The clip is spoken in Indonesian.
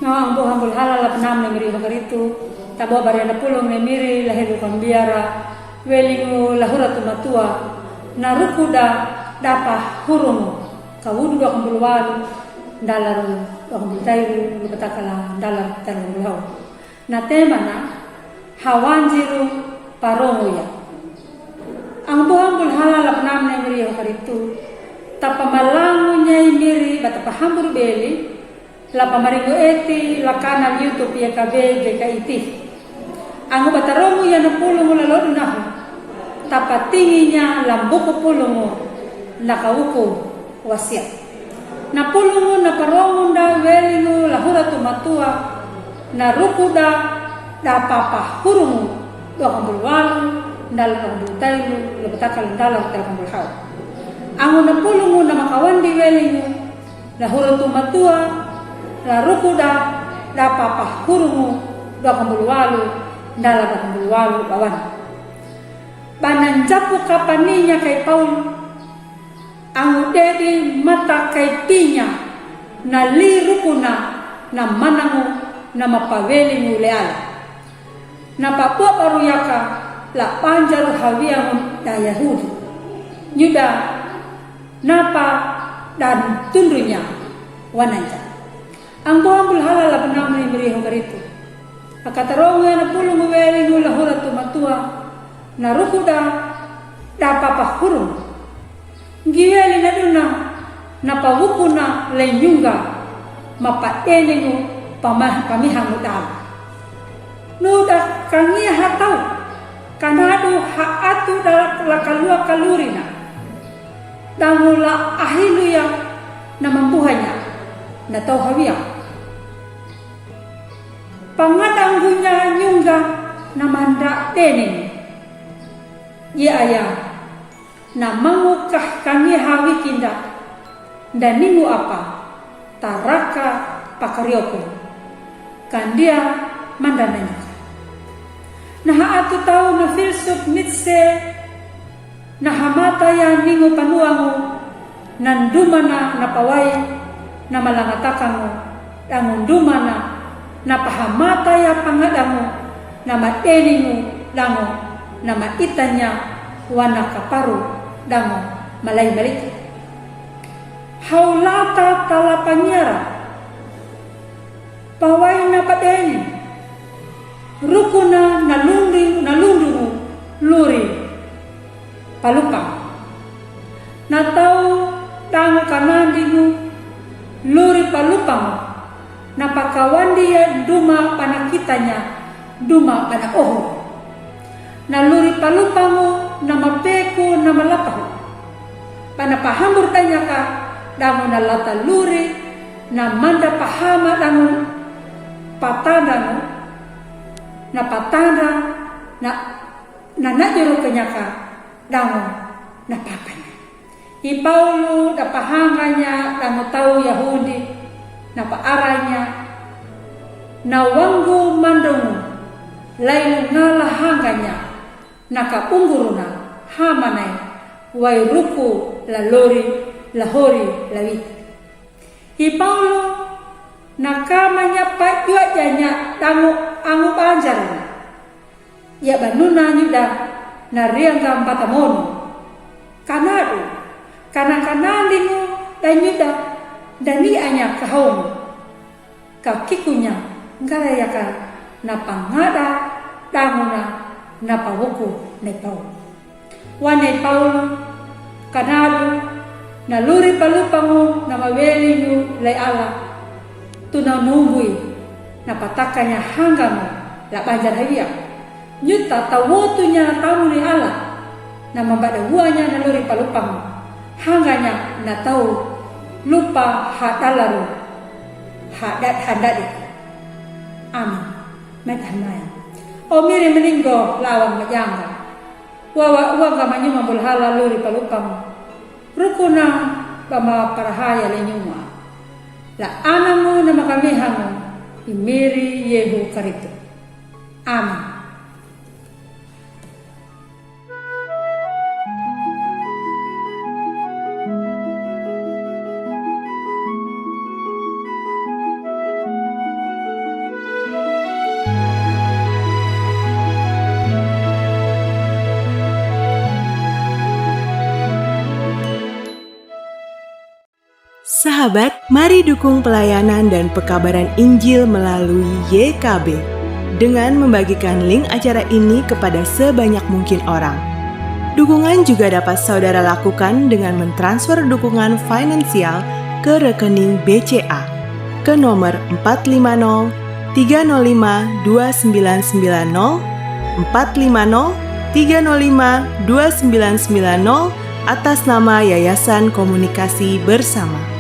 No, ambo hambul halal la penam ne miri bakaritu tabo bari na pulong ne miri lahir kon biara welingu lahura tumatua na rukuda dapa hurumu kawudu do kambul walu dalar do kambul tairu do batakala dalar tarung lau na tema na hawanjiru parongu ya ambo hambul halal la penam ne miri bakaritu tapamalangu nyai miri batapa hambur beli la pamarigo eti la kanal YouTube ya kabe JKIT angu bataromu ya napulungu la lodu nahu tapatinginya lambuku pulungu nakauku wasiat napulungu naparongu nda welingu lahura tumatua na rukuda da papa hurungu do kambul walu ndal kambul tailu lo batakal ndal kambul hau angu napulungu na makawandi welingu lahura tumatua la rukuda da papa hurumu do kambul walu ndala do kambul walu bawan bananjapu kapaninya kai Paul angu dedi mata kai pinya na li rukuna na manangu na mapaweli muleala na papua baru yaka la panjaru hawiangu da Yahudi nyuda napa dan tundunya wananja angko ambul halal la penam ni beri hongaritu akataronga na pulungu welingu lahura tumatua na rukuda da papa hurum ngiweli na duna na pawukuna lenyunga mapatenengu pamihangu dam nuda kangia hatau kanadu haatu la kalua kalurina damula ahilu ya na mampuhanya na tau hawia pangadanggunya nyungga na manda deneng ya ayah na mangukah kami hawi kinda dan ningu apa taraka pakarioko kandia mandananya nah atu tahu na filsuf mitse na hamata ya ningu panuangu nandumana na pawai na malangatakanmu dangundumana na pahamata ya pangadamu na mateningu dango na maitanya wana kaparu dango malay balik haulata talapanyara pawai na pateni rukuna nalundungu luri palupang na tau dango kanandingu luri palupang napakawandi ya duma panakitanya duma pada oho na luri palupangu na mapeku na malapahu panapahambur tanya ka dangu na lata luri na manda pahama dangu patandanu na patanda na najero kenyaka dangu na papanya ipaulu da pahanganya dangu tau Yahudi na paaranya na wangu mandongu lain ngala hanganya na kapunguruna hamanai wairuku lahori lawit ipaulo na kamanya pajuajanya dangu angu panjarana ya banuna nyuda na riangga mpatamono kanadu kanandingu dan nyuda dani anya kahom kakikunya ngarayaka na pangada danguna na pawuku ne pau wane paulu kanadu na luri palupangu na mawelingu lay ala tuna nungui na patakanya hanggamu la banjar hawia nyuta tawotunya tamu ni ala na mambadahuanya na luri palupangu hangganya na tau lupa hadalaru hadat amin metanaya o miri meninggo lawang majanga wa gamanyu mambul halal luri palupang rukuna bama parahaya lenyuma la anamu na makamihamu imiri yehu karitu amin. Sahabat, mari dukung pelayanan dan pekabaran Injil melalui YKB dengan membagikan link acara ini kepada sebanyak mungkin orang. Dukungan juga dapat saudara lakukan dengan mentransfer dukungan finansial ke rekening BCA ke nomor 450 305 2990 450 305 2990 atas nama Yayasan Komunikasi Bersama.